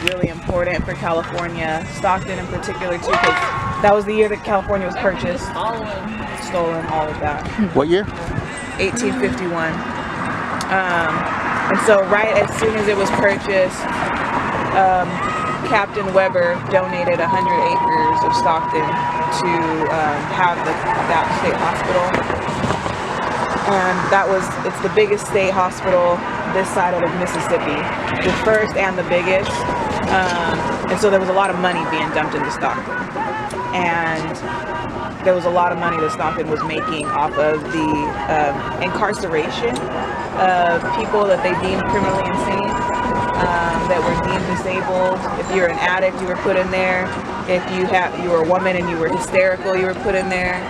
really important for California, Stockton in particular too, because that was the year that California was purchased, stolen, all of that. What year? 1851. And so right as soon as it was purchased, Captain Weber donated 100 acres of Stockton to have that state hospital. And it's the biggest state hospital this side of the Mississippi, the first and the biggest. And so there was a lot of money being dumped into Stockton. And there was a lot of money that Stockton was making off of the incarceration of people that they deemed criminally insane, that were deemed disabled. If you're an addict, you were put in there. If you were a woman and you were hysterical, you were put in there.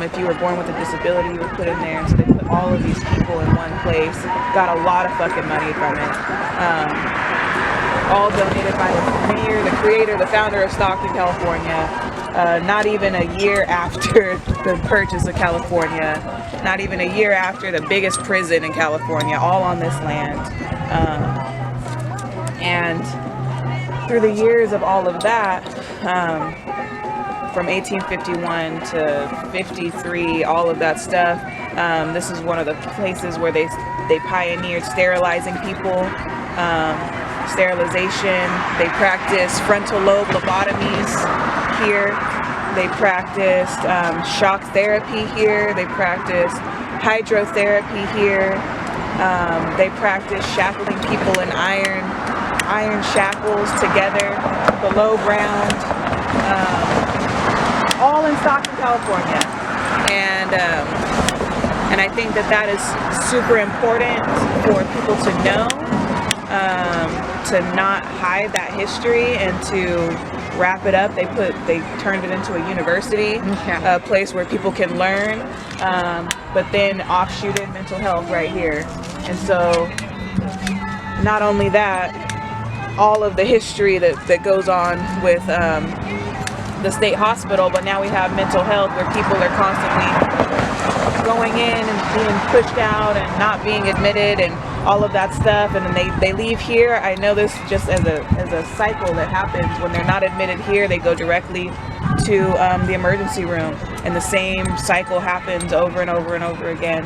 If you were born with a disability, you were put in there. And so they put all of these people in one place, got a lot of fucking money from it. All donated by the mayor, the creator, the founder of Stockton, California. Not even a year after the purchase of California, not even a year after the biggest prison in California, all on this land. And through the years of all of that, from 1851 to 53, all of that stuff, this is one of the places where they pioneered sterilizing people, sterilization. They practiced frontal lobe lobotomies here. They practiced shock therapy here. They practiced hydrotherapy here. They practiced shackling people in iron shackles together below ground, all in Stockton, California. And I think that is super important for people to know, to not hide that history and to wrap it up. They turned it into a university, a place where people can learn, but then offshooted mental health right here. And so not only that, all of the history that goes on with the state hospital, but now we have mental health where people are constantly going in and being pushed out and not being admitted and all of that stuff, and then they leave here. I know this just as a cycle that happens. When they're not admitted here, they go directly to the emergency room, and the same cycle happens over and over and over again,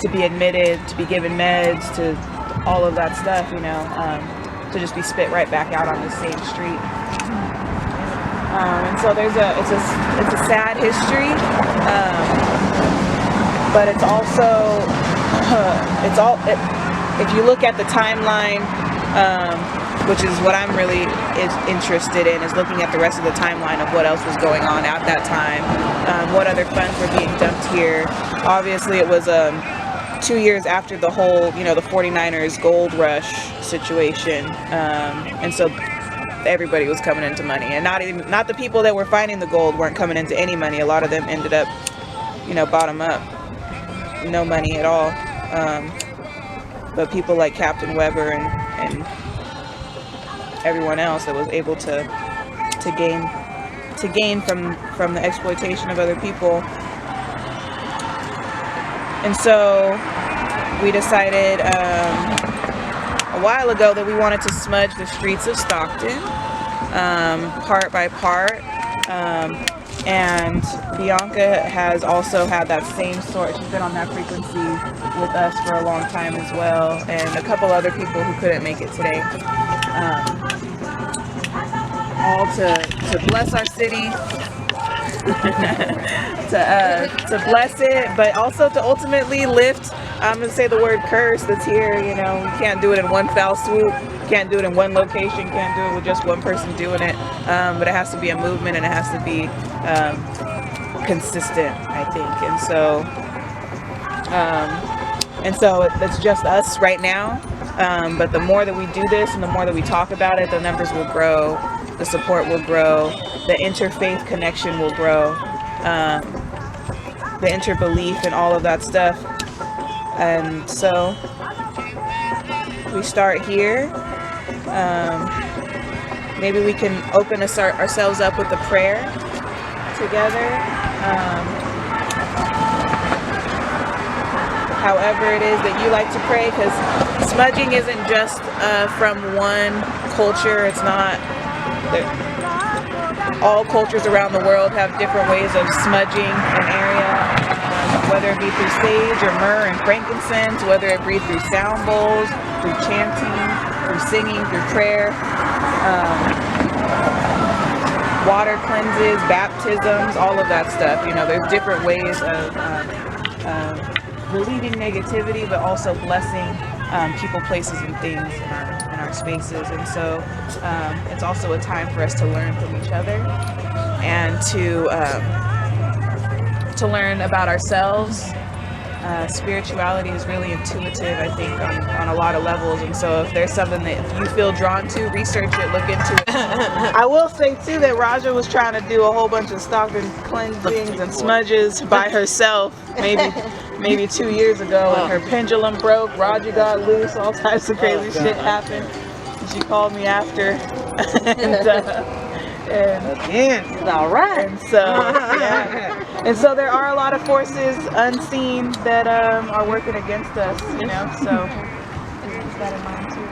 to be admitted, to be given meds, to all of that stuff, to just be spit right back out on the same street. And so it's a sad history, but it's also if you look at the timeline, which is what I'm really interested in, is looking at the rest of the timeline of what else was going on at that time, what other funds were being dumped here. Obviously, it was 2 years after the whole, the 49ers gold rush situation, and so everybody was coming into money, and not the people that were finding the gold weren't coming into any money. A lot of them ended up, bottom up, no money at all. But people like Captain Weber and everyone else that was able to gain from the exploitation of other people. And so we decided a while ago that we wanted to smudge the streets of Stockton, part by part. And Bianca has also had that same sort. She's been on that frequency with us for a long time as well, and a couple other people who couldn't make it today. All to bless our city, to bless it, but also to ultimately lift. I'm gonna say the word curse that's here. You can't do it in one foul swoop. Can't do it in one location. Can't do it with just one person doing it. But it has to be a movement, and it has to be consistent, I think. And so it's just us right now. But the more that we do this, and the more that we talk about it, the numbers will grow, the support will grow, the interfaith connection will grow, the interbelief and all of that stuff. And so we start here. Maybe we can open ourselves up with a prayer together. However it is that you like to pray, because smudging isn't just from one culture. It's not. All cultures around the world have different ways of smudging an area, whether it be through sage or myrrh and frankincense, whether it be through sound bowls, through chanting, through singing, through prayer, water cleanses, baptisms, all of that stuff. You know, there's different ways of relieving negativity, but also blessing people, places, and things in our spaces. And so it's also a time for us to learn from each other and to learn about ourselves. Spirituality is really intuitive, I think, on a lot of levels. And so if there's something that you feel drawn to, research it, look into it. I will say too that Rajah was trying to do a whole bunch of Stockton cleansings and smudges by herself, maybe 2 years ago, and her pendulum broke, Rajah got loose, all types of crazy shit happened. And she called me after. And again, it's all right. And so, yeah. And so there are a lot of forces unseen that are working against us, you know. So keep that in mind too.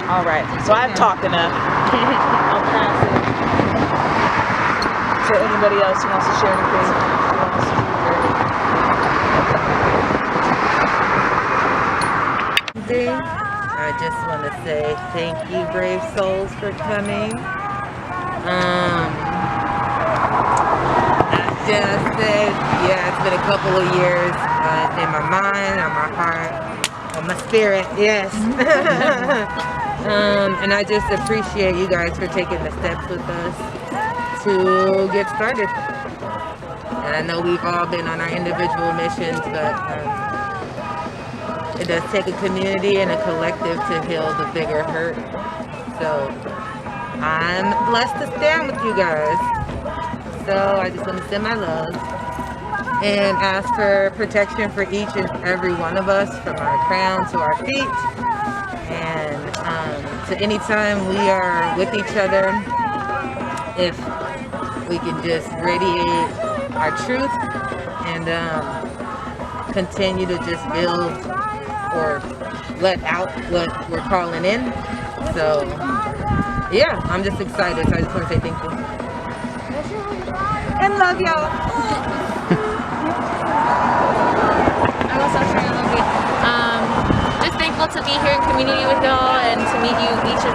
All right. So I've talked enough. I'll pass it to anybody else who wants to share anything. I just want to say thank you, brave souls, for coming. As Jazz said, yeah, it's been a couple of years in my mind, on my heart, on my spirit, yes. And I just appreciate you guys for taking the steps with us to get started. And I know we've all been on our individual missions, but it does take a community and a collective to heal the bigger hurt. So I'm blessed to stand with you guys. So I just want to send my love and ask for protection for each and every one of us, from our crown to our feet. And to any time we are with each other, if we can just radiate our truth and continue to just build or let out what we're calling in. So yeah, I'm just excited. So I just want to say thank you and love y'all. I was also trying to love you. Just thankful to be here in community with y'all and to meet you, each of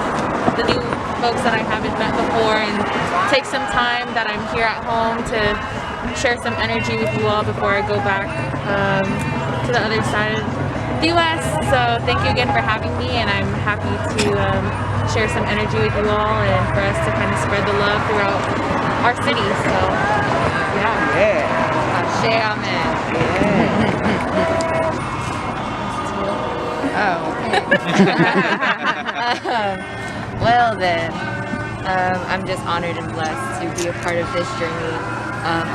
the new folks that I haven't met before, and take some time that I'm here at home to share some energy with you all before I go back to the other side of the US. So thank you again for having me, and I'm happy to share some energy with you all and for us to kind of spread the love throughout our city. So yeah. Share, amen. Oh. Well then, I'm just honored and blessed to be a part of this journey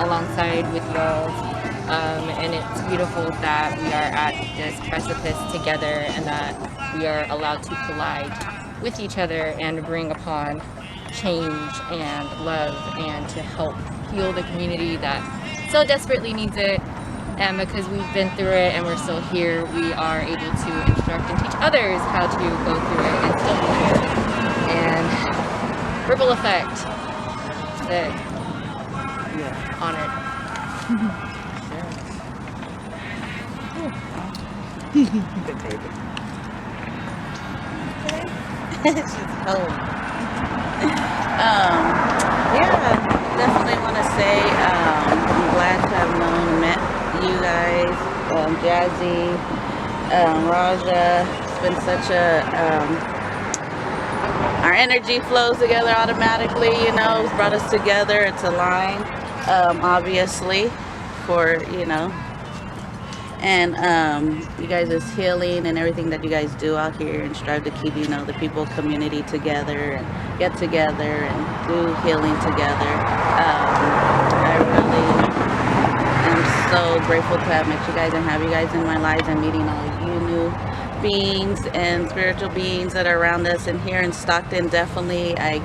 alongside with y'all. And it's beautiful that we are at this precipice together and that we are allowed to collide with each other and bring upon change and love and to help heal the community that so desperately needs it. And because we've been through it and we're still here, we are able to instruct and teach others how to go through it and still be here. And ripple effect. Sick. Yeah. Honored. She's home. Yeah, definitely want to say I'm glad to have met you guys, Jazzy, Rajah. It's been such a our energy flows together automatically, you know. It's brought us together. It's aligned, obviously, for and you guys' healing and everything that you guys do out here, and strive to keep the people community together and get together and do healing together. I really am so grateful to have met you guys and have you guys in my lives, and meeting all you new beings and spiritual beings that are around us. And here in Stockton, definitely I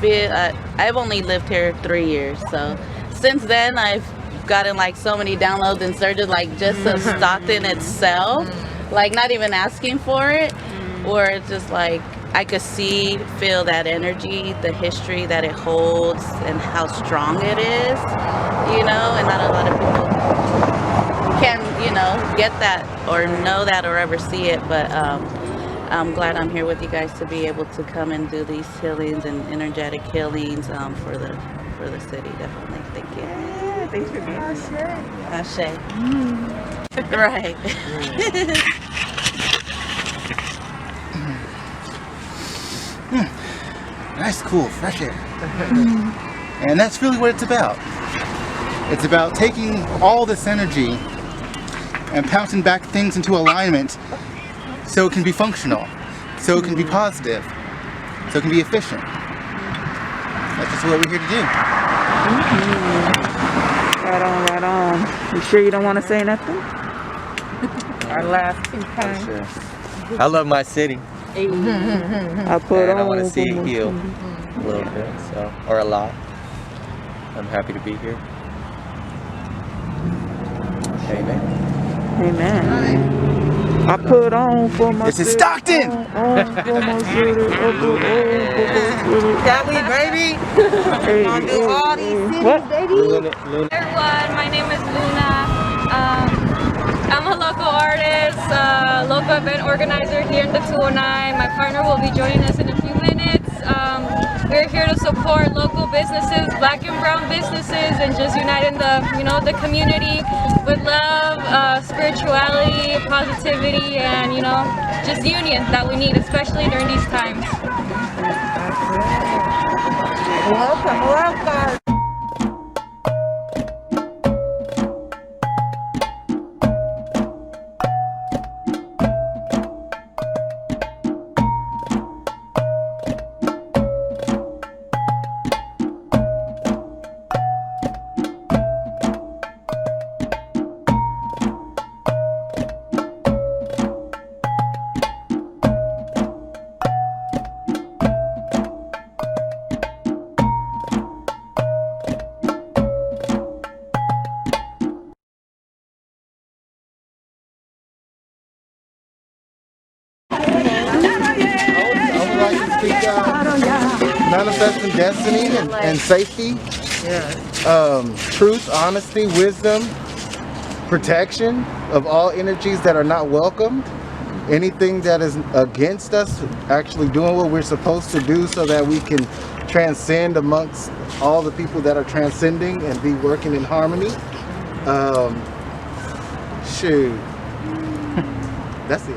feel I've only lived here 3 years, so since then I've gotten like so many downloads and surges, like just of Stockton itself, like not even asking for it. or it's just like I could feel that energy, the history that it holds, and how strong it is, you know. And not a lot of people can, you know, get that or know that or ever see it. But I'm glad I'm here with you guys to be able to come and do these healings and energetic healings for the city. Definitely. Thank you. Yeah, thanks for being here. Ashe. Right. Nice, cool, fresh air. And that's really what it's about. It's about taking all this energy and pouncing back things into alignment so it can be functional, so it can be positive, so it can be efficient. That's just what we're here to do. Right on, right on. You sure you don't want to say nothing? Our last 2 times. Sure. I love my city, I put and I on want to see for it my heal city. a little bit, so, or a lot. I'm happy to be here. Amen. Amen. I put on for my This is city. Stockton! On for my city. I put on for my city. Cali, baby. Hey, Gonna do all these cities, what? baby. Luna. Everyone, my name is Luna. I'm a local artist, local event organizer here in the 209. My partner will be joining us in a few minutes. We're here to support local businesses, black and brown businesses, and just uniting the, you know, the community with love, spirituality, positivity, and, you know, just union that we need, especially during these times. Welcome, welcome. I would like to speak manifesting destiny and safety, truth, honesty, wisdom, protection of all energies that are not welcomed. Anything that is against us actually doing what we're supposed to do so that we can transcend amongst all the people that are transcending and be working in harmony. Shoot. That's it.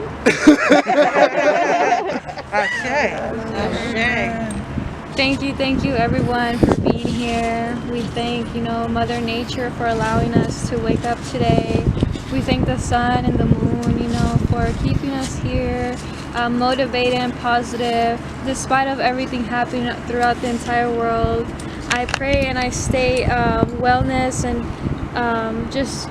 Thank you everyone for being here. We thank, you know, Mother Nature for allowing us to wake up today. We thank the sun and the moon, you know, for keeping us here, motivated and positive, despite of everything happening throughout the entire world. I pray and I stay wellness and just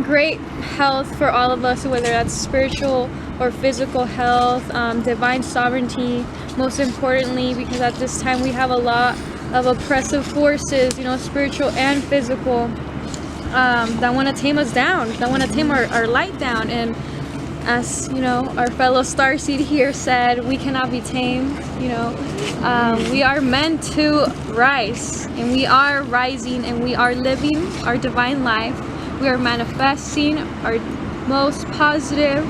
great health for all of us, whether that's spiritual or physical health, divine sovereignty, most importantly, because at this time we have a lot of oppressive forces, you know, spiritual and physical, that want to tame us down, that want to tame our light down. And as you know, our fellow starseed here said, we cannot be tamed. You know, we are meant to rise, and we are rising, and we are living our divine life. We are manifesting our most positive,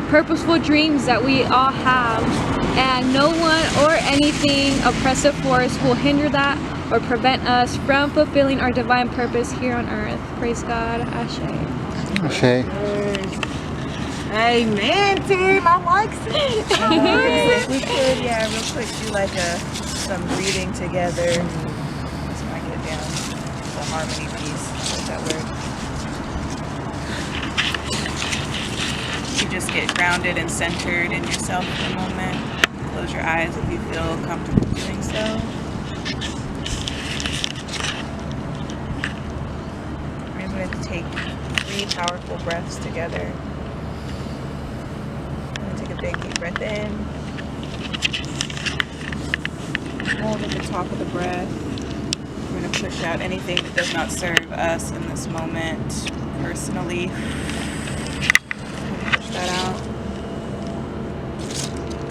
purposeful dreams that we all have, and no one or anything oppressive force will hinder that or prevent us from fulfilling our divine purpose here on earth. Praise God. Ashe. Okay. Amen, team. I like it. We could, yeah, real quick, do like some breathing together. Let's might get down the harmony piece. What's that word? You just get grounded and centered in yourself for a moment. Close your eyes if you feel comfortable doing so. We're going to take 3 powerful breaths together. Take a big deep breath in. Hold at the top of the breath. We're going to push out anything that does not serve us in this moment personally. Push that out.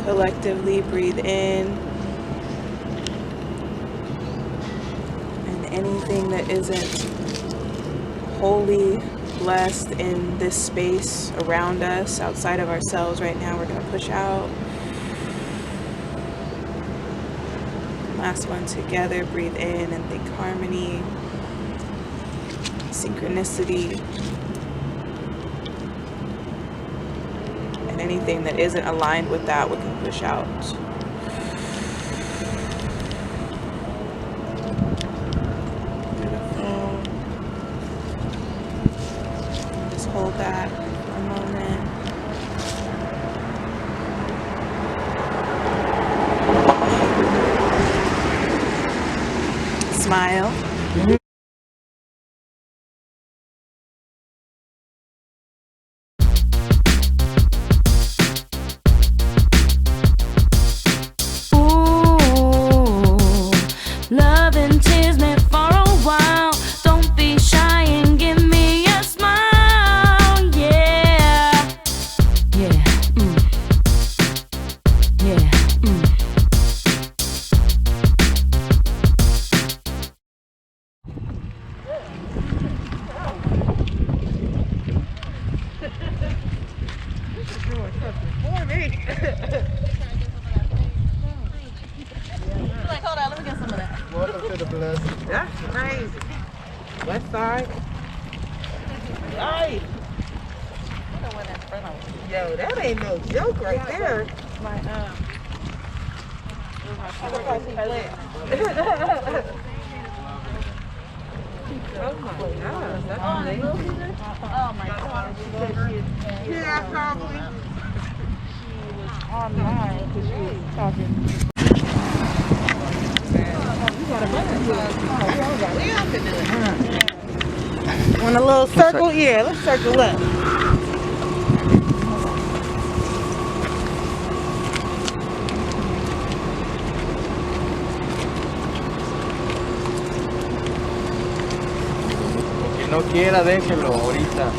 Collectively breathe in. And anything that isn't wholly blessed in this space around us, outside of ourselves right now, we're going to push out. Last one together, breathe in and think harmony, synchronicity, and anything that isn't aligned with that we can push out. Beautiful. Just hold that for a moment. Smile. Love and tears me for a while. Don't be shy and give me a smile. Yeah, yeah, yeah, Like, hold on, let me get some of that. Welcome to the blessing. That's crazy. West side. Nice. Yo, that ain't no joke right there. Oh my gosh, that's amazing. Oh my God. Yeah, probably. Online because she was talking. Want a little circle? Yeah, let's circle up. Que no quiera, déjelo ahorita.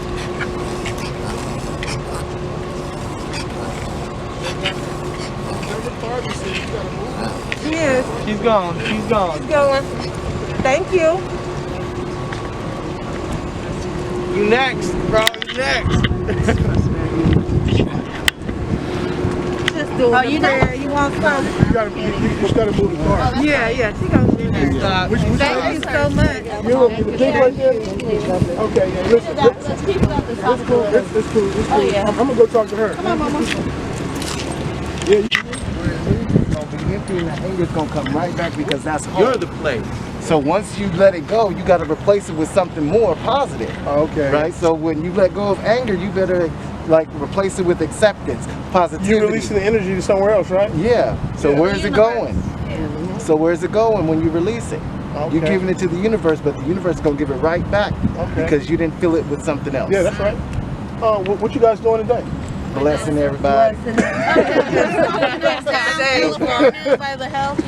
Yes, She's gone. She's gone. it's going. Thank you. You next, bro. You next. Just doing the prayer. You want some? You just gotta move the car. Yeah, she gonna do that. Thank you so much. You the pink right there? Okay, yeah, listen. Let's keep it up this It's cool, it's cool. Oh, yeah. I'm gonna go talk to her. Come on, Mama. Yeah, you Gonna be empty and the anger's gonna come right back because that's home. You're the place. So once you let it go, you gotta replace it with something more positive. okay. Right? So when you let go of anger, you better like replace it with acceptance, positivity. You're releasing the energy to somewhere else, right? Yeah. So Yeah. where's it going? So where's it going when you release it? You're Okay. giving it to the universe, but the universe is gonna give it right back Okay. because you didn't fill it with something else. Yeah, that's right. What you guys doing today? Blessing everybody. Beautiful by the health,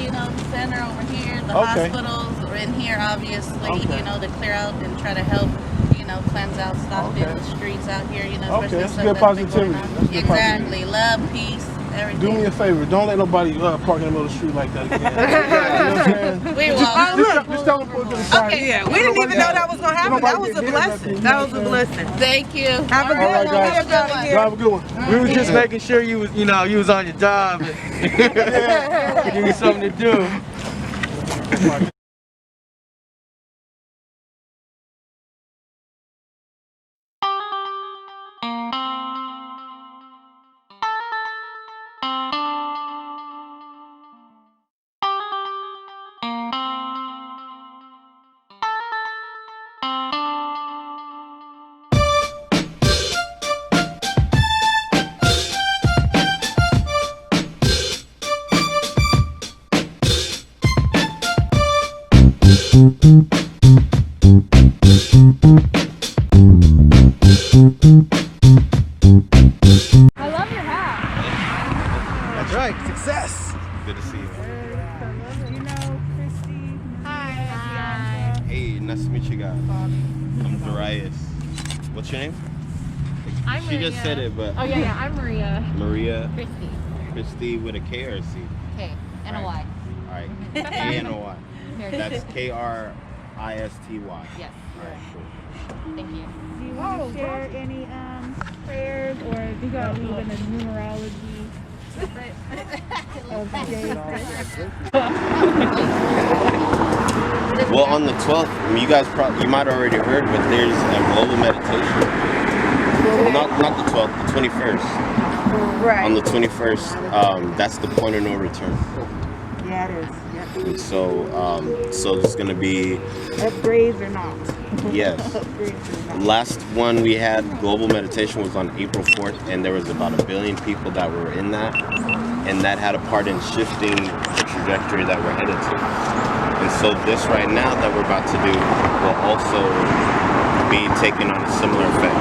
center over here. The Okay. hospitals are in here, obviously. Okay. To clear out and try to help. Cleanse out Stockton, Okay. the streets out here. Okay, especially that's stuff good that's been going positivity. on. That's good Exactly. Love, peace, everything. Do me a favor. Don't let nobody park in the middle of the street like that again. You know what I'm saying? We will. Just tell them to pull to the side. Okay. Yeah, we didn't even know that was gonna happen. That was a blessing. That was a blessing. Thank you. Have a good All right, one. guys. We'll get out of here. Y'all have a good one. We were just making sure you was, you was on your job. And give you something to do. I love your hat. That's right. Success. Good to see you. Hi. Hey, nice to meet you guys. I'm Darius. What's your name? I'm She Maria. just said it, but Oh yeah, I'm Maria. Maria. Christy. Christy with a K or a C? K and a Y. All right, K and a Y. That's K-R-I-S-T-Y. Yes. All right, cool. Thank you. Do you want to share any prayers, or do you got to move in the numerology of Well, on the 12th, you guys you might already heard, but there's a global meditation. Not the 12th, the 21st. Right. On the 21st, that's the point of no return. Yeah, it is. Yeah. And so there's gonna be Upgrades or not? yes. Upgrades or not? Last one we had global meditation was on April 4th, and there was about 1 billion people that were in that, and that had a part in shifting the trajectory that we're headed to. And so this right now that we're about to do will also be taking on a similar effect.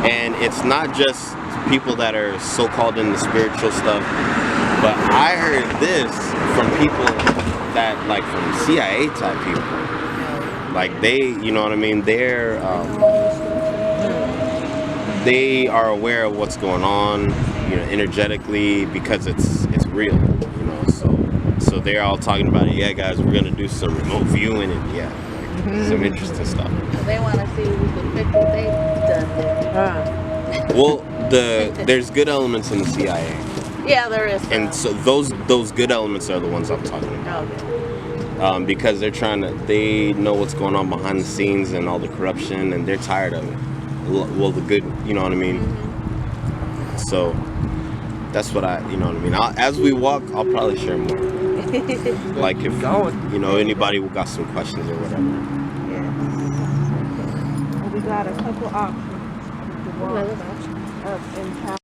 And it's not just people that are so-called in the spiritual stuff, but I heard this from people that, like, from CIA type people. Like, they, you know what I mean, they are aware of what's going on, you know, energetically, because it's real, you know. So they're all talking about it. Yeah, guys, we're gonna do some remote viewing and some interesting stuff. So they want to see who can fix what they've done there. Well, there's good elements in the CIA, Yeah, there is. and so those good elements are the ones I'm talking about. Okay. Because they know what's going on behind the scenes and all the corruption, and they're tired of it. Well, the good, you know what I mean? So that's what you know what I mean? As we walk, I'll probably share more. Like if, you know, anybody got some questions or whatever. Yeah. Well, we got a couple options to walk up in town.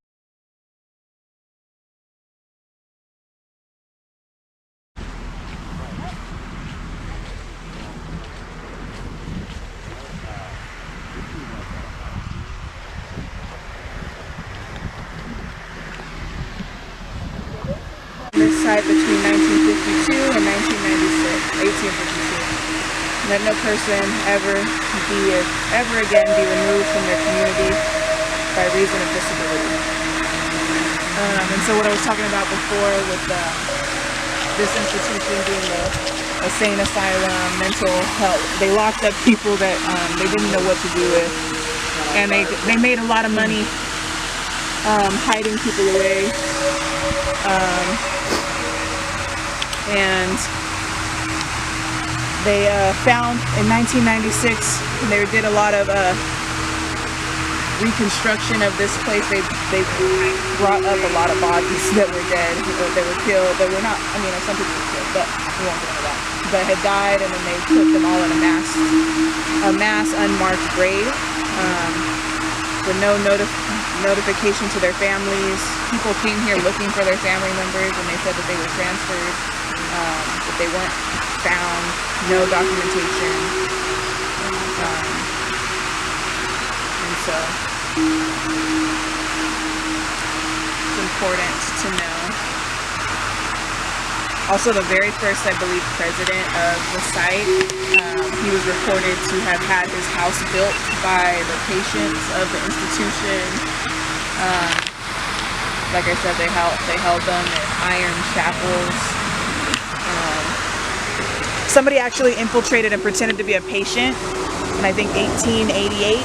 This site between 1952 and 1852. Let no person ever again be removed from their community by reason of disability. And so what I was talking about before with this institution being a sane asylum, mental health, they locked up people that they didn't know what to do with, and they made a lot of money hiding people away. And they found in 1996, they did a lot of reconstruction of this place. They brought up a lot of bodies that were dead, that were killed, that were not, I mean, some people were killed, but we won't get into that, but had died, and then they put them all in a mass unmarked grave with no notification to their families. People came here looking for their family members, and they said that they were transferred, that they weren't found, no documentation. And so it's important to know. Also, the very first, I believe, president of the site, he was reported to have had his house built by the patients of the institution. Like I said, they held them in iron shackles. Somebody actually infiltrated and pretended to be a patient in, I think, 1888.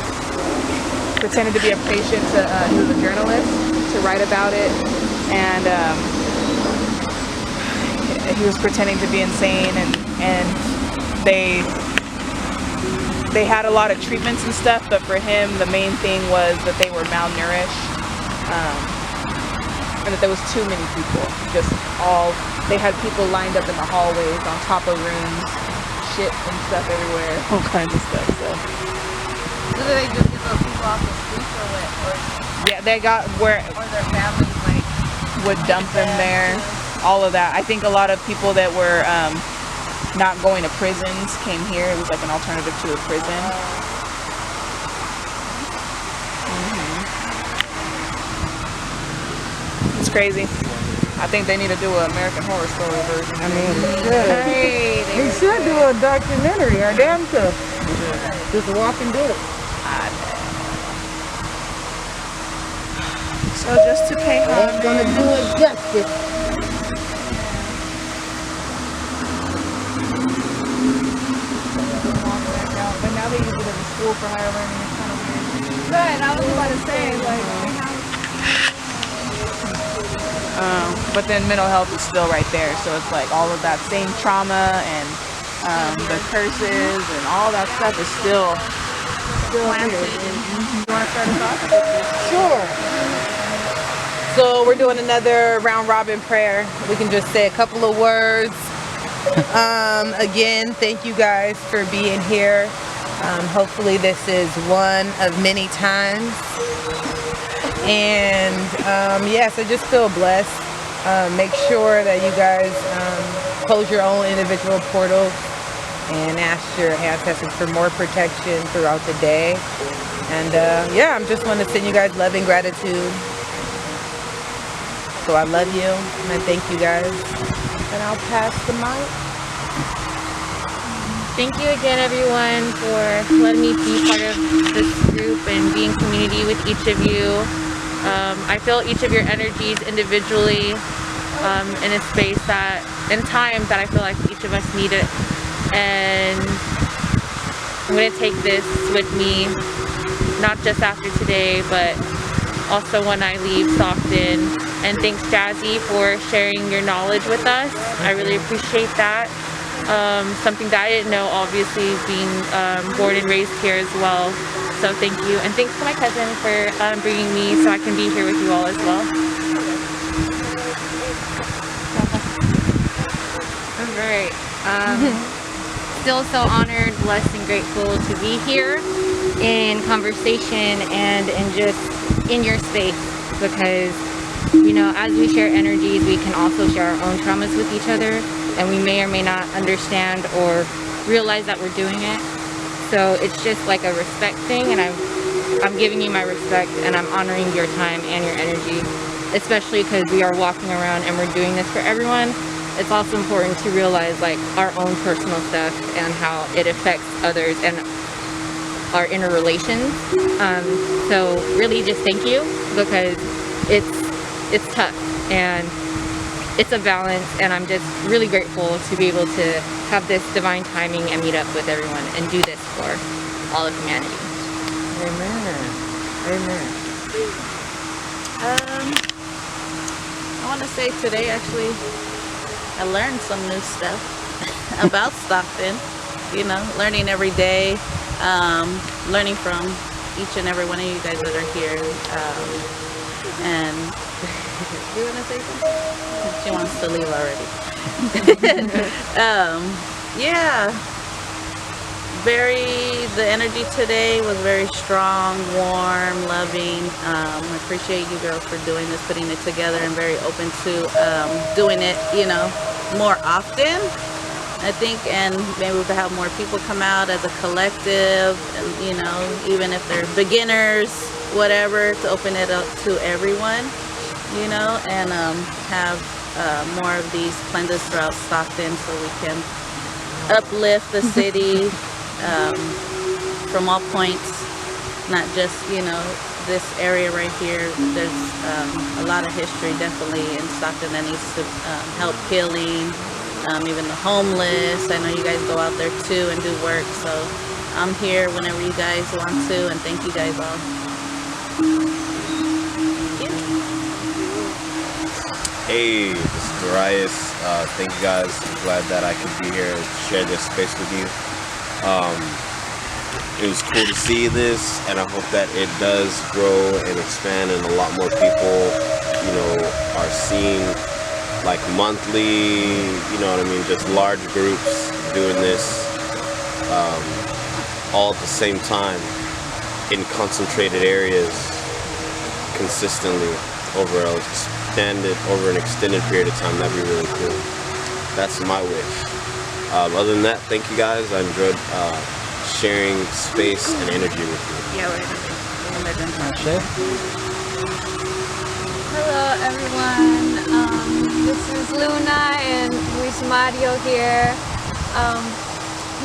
Pretended to be a patient, he was a journalist, to write about it. And he was pretending to be insane, and they had a lot of treatments and stuff, but for him the main thing was that they were malnourished, and that there was too many people. They had people lined up in the hallways, on top of rooms, shit and stuff everywhere, all kinds of stuff. So they just get those people off the streets or what? Yeah, they got or their families would dump them there. All of that. I think a lot of people that were not going to prisons came here. It was like an alternative to a prison. It's crazy. I think they need to do an American Horror Story version. I mean, they should do a documentary or damn stuff. Just walk and do it. So just to pay homage. Ain't gonna do it justice. But now they use it as a school for higher learning. It's kind of weird. Right, I was about to say, like, But then mental health is still right there. So it's like all of that same trauma and the curses and all that stuff is still planted. You want to start us off? Sure. So we're doing another round robin prayer. We can just say a couple of words. Again, thank you guys for being here. Hopefully this is one of many times. And yes, I just feel blessed. Make sure that you guys close your own individual portals and ask your ancestors for more protection throughout the day. And yeah, I'm just want to send you guys love and gratitude. So I love you and I thank you guys. And I'll pass the mic. thank you again, everyone, for letting me be part of this group and be in community with each of you. I feel each of your energies individually in a space that, in time that I feel like each of us need it. And I'm going to take this with me, not just after today, but also when I leave Stockton. And thanks, Jazzy, for sharing your knowledge with us. I really appreciate that. Something that I didn't know, obviously, being born and raised here as well. So thank you. And thanks to my cousin for bringing me so I can be here with you all as well. All right. Still so honored, blessed, and grateful to be here in conversation and in just in your space, because you know, as we share energies, we can also share our own traumas with each other, and we may or may not understand or realize that we're doing it. So it's just like a respect thing, and I'm giving you my respect, and I'm honoring your time and your energy, especially because we are walking around and we're doing this for everyone. It's also important to realize like our own personal stuff and how it affects others and our inner relations. So really just thank you, because it's tough and it's a balance, and I'm just really grateful to be able to have this divine timing and meet up with everyone and do this for all of humanity. Amen. Amen. I want to say today, actually, I learned some new stuff about Stockton. You know, learning every day, learning from each and every one of you guys that are here. And you want to say something? She wants to leave already. Yeah. The energy today was very strong, warm, loving. I appreciate you girls for doing this, putting it together, and very open to doing it, you know, more often, I think, and maybe we could have more people come out as a collective, and, you know, even if they're beginners, whatever, to open it up to everyone, you know, and have more of these cleanses throughout Stockton so we can uplift the city from all points, not just, you know, this area right here. There's a lot of history definitely in Stockton that needs to help healing, even the homeless. I know you guys go out there too and do work, so I'm here whenever you guys want to, and thank you guys all. Hey, this is Darius. Thank you guys. I'm glad that I could be here and share this space with you. It was cool to see this, and I hope that it does grow and expand, and a lot more people, you know, are seeing like monthly, you know what I mean, just large groups doing this all at the same time in concentrated areas consistently over an extended period of time. That'd be really cool. That's my wish. Other than that, thank you guys. I enjoyed sharing space and energy with you. Yeah, Hello, everyone. This is Luna and Luis Mario here.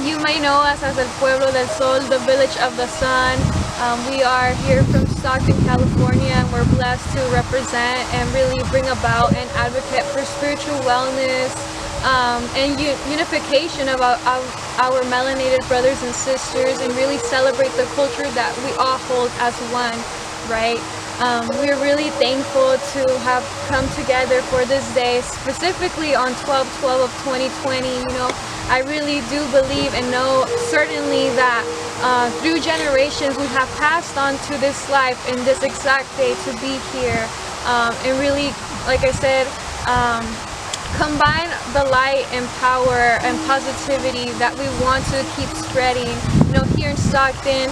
You may know us as El Pueblo del Sol, the Village of the Sun. We are here from Stockton, California, and we're blessed to represent and really bring about and advocate for spiritual wellness and unification of our melanated brothers and sisters, and really celebrate the culture that we all hold as one, right? We're really thankful to have come together for this day, specifically on 12/12 of 2020. You know, I really do believe and know certainly that through generations we have passed on to this life in this exact day to be here, and really, like I said, combine the light and power and positivity that we want to keep spreading, you know, here in Stockton,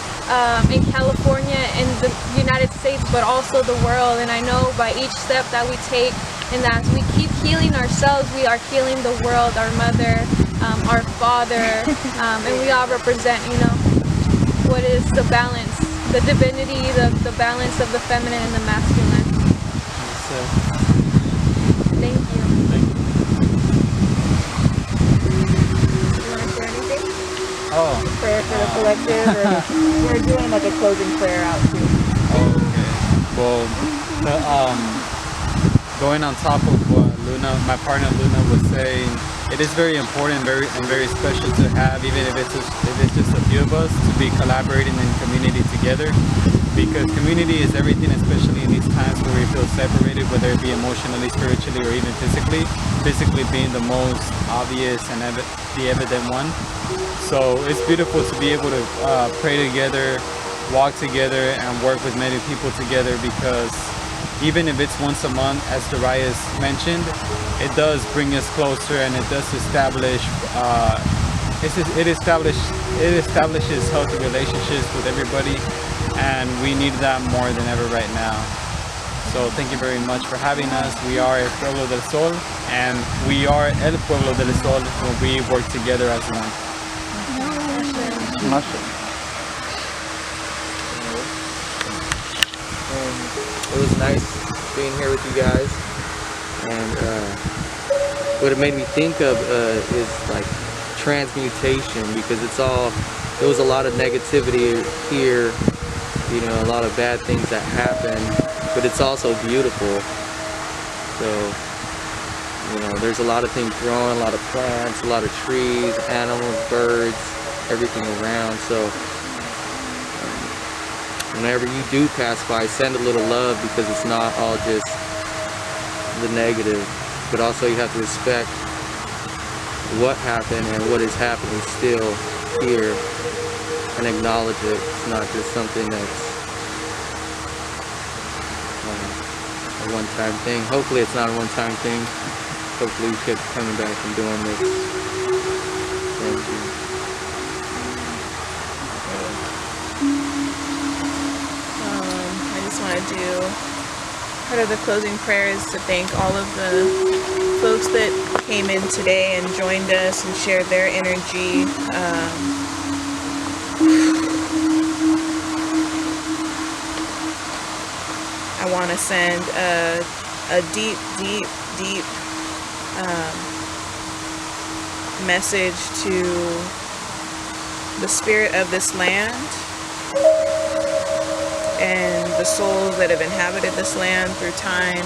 in California, in the United States, but also the world. And I know by each step that we take, and as we keep healing ourselves, we are healing the world, our mother, our father, and we all represent, you know, what is the balance, the divinity, the balance of the feminine and the masculine. Thank you. Oh. Prayer for the collective, or we're doing like a closing prayer out too. Oh, okay. Well, going on top of what Luna, my partner Luna, was saying, it is very important, very special to have, even if it's just a few of us, to be collaborating in community together, because community is everything, especially in these times where we feel separated, whether it be emotionally, spiritually, or even physically. Physically being the most obvious and the evident one. So it's beautiful to be able to pray together, walk together, and work with many people together, because even if it's once a month, as Darius mentioned, it does bring us closer, and it does establish it establishes healthy relationships with everybody, and we need that more than ever right now. So thank you very much for having us. We are El Pueblo del Sol, and we are El Pueblo del Sol when we work together as one. It was nice being here with you guys, and what it made me think of is like transmutation, because there was a lot of negativity here, you know, a lot of bad things that happen, but it's also beautiful. So, you know, there's a lot of things growing, a lot of plants, a lot of trees, animals, birds, everything around. So whenever you do pass by, send a little love, because it's not all just the negative, but also you have to respect what happened and what is happening still here, and acknowledge it. It's not just something that's a one-time thing. Hopefully it's not a one-time thing. Hopefully we keep coming back and doing this. Thank you. I just want to do part of the closing prayer is to thank all of the folks that came in today and joined us and shared their energy. I want to send a deep message to the spirit of this land and the souls that have inhabited this land through time,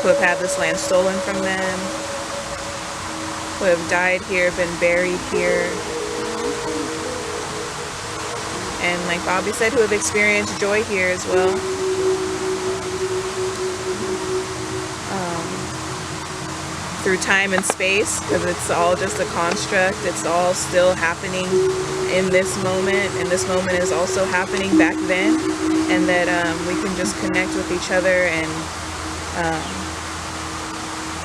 who have had this land stolen from them, who have died here, been buried here, and like Bobby said, who have experienced joy here as well. Through time and space, because it's all just a construct. It's all still happening in this moment, and this moment is also happening back then, and that we can just connect with each other and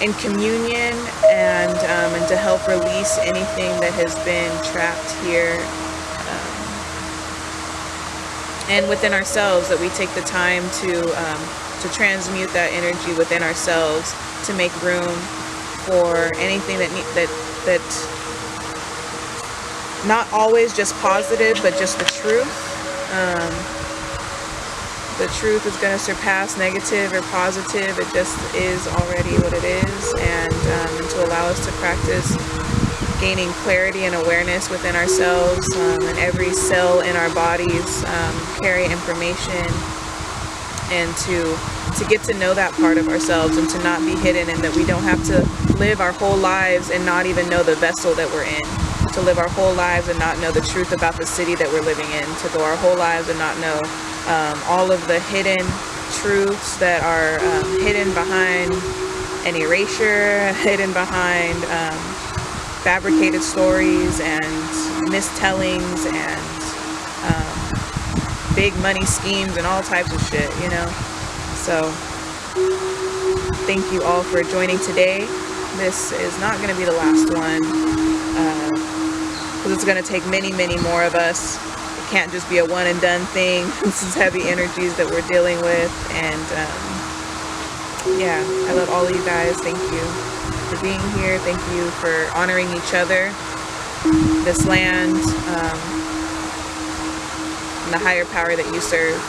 in communion, and to help release anything that has been trapped here, and within ourselves, that we take the time to transmute that energy within ourselves, to make room for anything that not always just positive, but just the truth. The truth is going to surpass negative or positive. It just is already what it is, and to allow us to practice gaining clarity and awareness within ourselves, and every cell in our bodies carry information, and to get to know that part of ourselves and to not be hidden, and that we don't have to live our whole lives and not even know the vessel that we're in, to live our whole lives and not know the truth about the city that we're living in, to go our whole lives and not know all of the hidden truths that are hidden behind an erasure, hidden behind fabricated stories and mistellings and big money schemes and all types of shit, you know. So thank you all for joining today. This is not going to be the last one, because it's going to take many more of us. It can't just be a one and done thing. This is heavy energies that we're dealing with, and yeah, I love all of you guys. Thank you for being here. Thank you for honoring each other, this land, and the higher power that you serve.